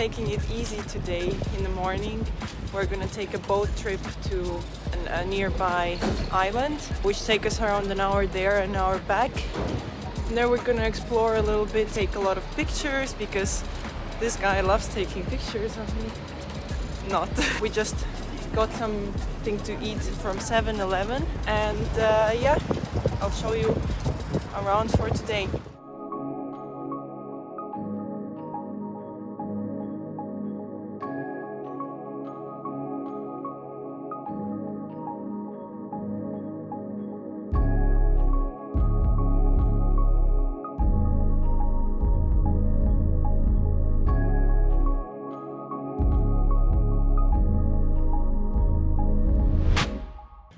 making it easy today in the morning. We're gonna take a boat trip to a nearby island, which takes us around an hour there, an hour back. And there we're gonna explore a little bit, take a lot of pictures, because this guy loves taking pictures of me. Not. We just got something to eat from 7-Eleven, and yeah, I'll show you around for today.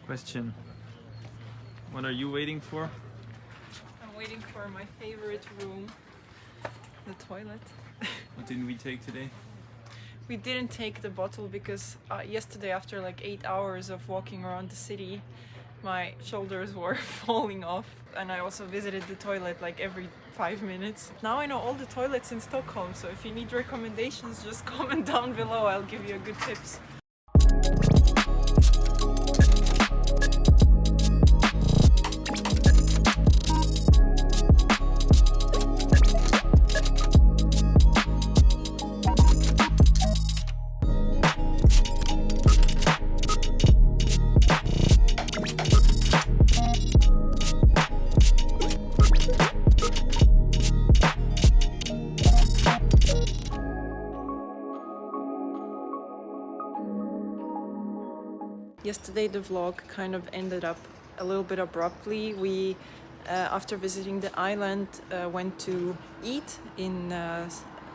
Question. What are you waiting for? I'm waiting for my favorite room, the toilet. What didn't we take today? We didn't take the bottle because yesterday, after like 8 hours of walking around the city, my shoulders were falling off, and I also visited the toilet like every 5 minutes. Now I know all the toilets in Stockholm, so if you need recommendations, just comment down below. I'll give you a good tips. Yesterday the vlog kind of ended up a little bit abruptly. We, after visiting the island, went to eat in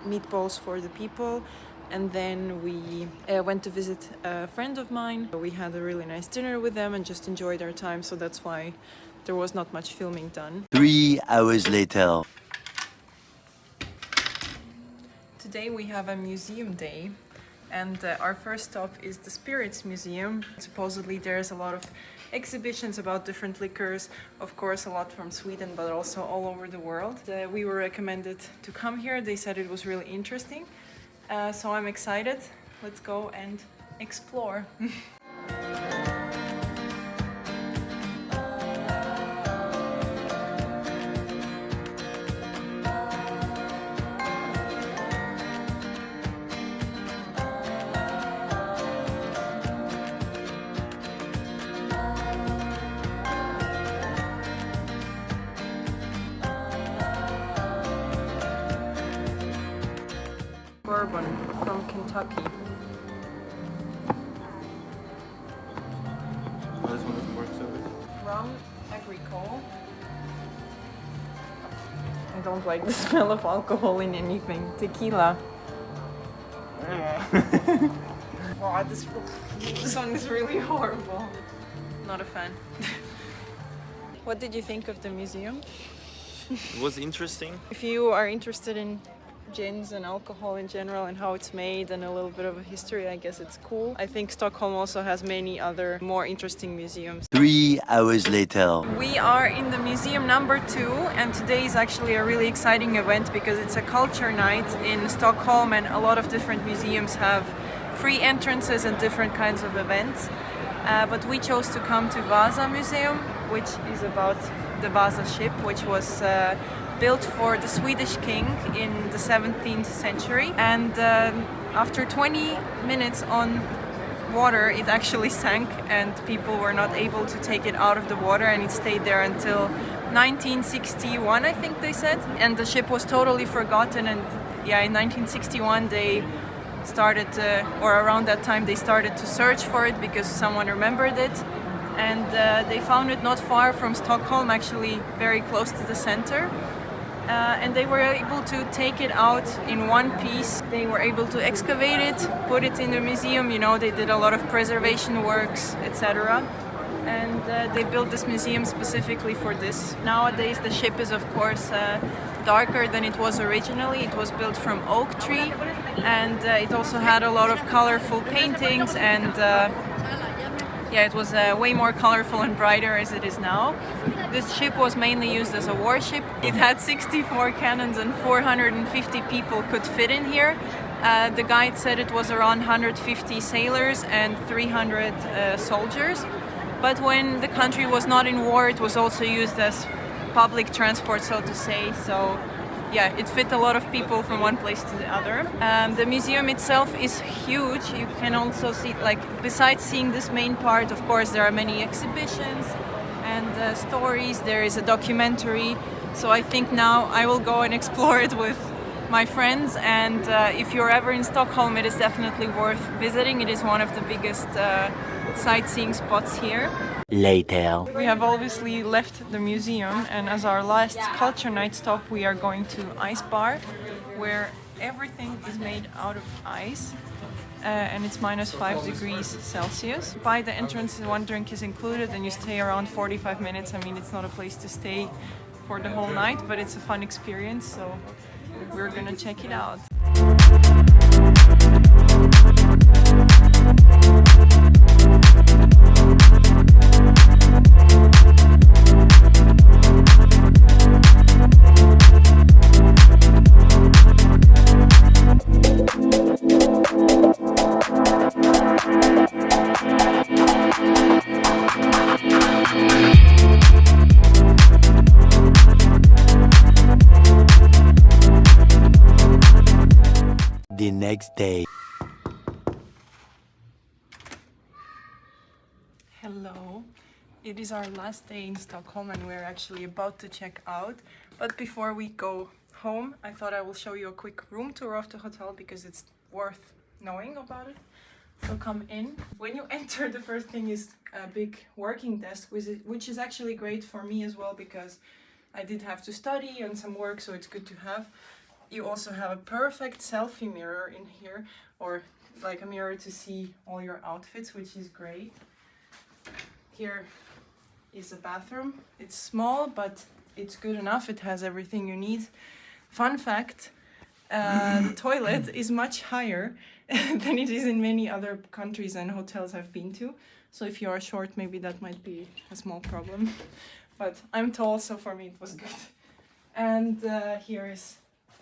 meatballs for the people, and then we went to visit a friend of mine. We had a really nice dinner with them and just enjoyed our time, so that's why there was not much filming done. 3 hours later. Today we have a museum day. And our first stop is the Spirits Museum. Supposedly there's a lot of exhibitions about different liquors, of course a lot from Sweden, but also all over the world. We were recommended to come here. They said it was really interesting. So I'm excited. Let's go and explore. Bourbon from Kentucky. This one works of it. Rum agricole. I don't like the smell of alcohol in anything. Tequila. Wow, this one is really horrible. Not a fan. What did you think of the museum? It was interesting. If you are interested in gins and alcohol in general and how it's made and a little bit of a history, I guess it's cool. I think Stockholm also has many other more interesting museums. 3 hours later. We are in the museum number 2, and today is actually a really exciting event because it's a culture night in Stockholm, and a lot of different museums have free entrances and different kinds of events. But we chose to come to Vasa Musem, which is about the Vasa ship, which was built for the Swedish king in the 17th century, and after 20 minutes on water it actually sank, and people were not able to take it out of the water, and it stayed there until 1961, I think they said, and the ship was totally forgotten. And yeah, in 1961 they started or around that time they started to search for it because someone remembered it, and they found it not far from Stockholm, actually very close to the center. And they were able to take it out in one piece. They were able to excavate it, put it in the museum. You know, they did a lot of preservation works, etc. And they built this museum specifically for this. Nowadays the ship is of course darker than it was originally. It was built from oak tree, and it also had a lot of colorful paintings, and yeah, it was way more colorful and brighter as it is now. This ship was mainly used as a warship. It had 64 cannons and 450 people could fit in here. The guide said it was around 150 sailors and 300 soldiers. But when the country was not in war, it was also used as public transport, so to say. So yeah, it fit a lot of people from one place to the other. The museum itself is huge. You can also see, like, besides seeing this main part, of course, there are many exhibitions and stories. There is a documentary. So I think now I will go and explore it with my friends. And if you're ever in Stockholm, it is definitely worth visiting. It is one of the biggest sightseeing spots here. Later. We have obviously left the museum, and as our last culture night stop we are going to Ice Bar, where everything is made out of ice and it's -5 degrees Celsius. By the entrance, one drink is included and you stay around 45 minutes. I mean, it's not a place to stay for the whole night, but it's a fun experience, so we're gonna check it out. The next day. Hello. It is our last day in Stockholm and we're actually about to check out. But before we go home, I thought I will show you a quick room tour of the hotel because it's worth knowing about it. So come in. When you enter, the first thing is a big working desk, which is actually great for me as well because I did have to study and some work, so it's good to have. You also have a perfect selfie mirror in here, or like a mirror to see all your outfits, which is great. Here is a bathroom. It's small, but it's good enough. It has everything you need. Fun fact, the toilet is much higher than it is in many other countries and hotels I've been to. So if you are short, maybe that might be a small problem. But I'm tall, so for me it was good. And here is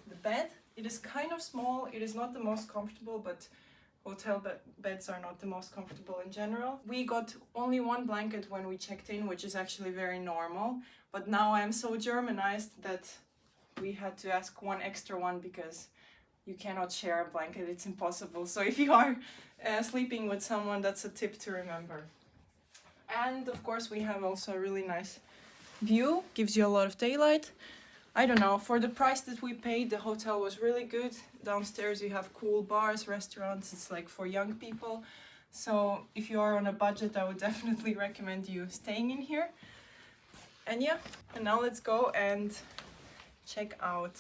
the bed. It is kind of small. It is not the most comfortable, but hotel beds are not the most comfortable in general. We got only one blanket when we checked in, which is actually very normal. But now I'm so Germanized that we had to ask one extra one because you cannot share a blanket. It's impossible. So if you are sleeping with someone, that's a tip to remember. And of course we have also a really nice view. Gives you a lot of daylight. I don't know, for the price that we paid, the hotel was really good. Downstairs you have cool bars, restaurants. It's like for young people. So if you are on a budget, I would definitely recommend you staying in here. And yeah, and now let's go and check out.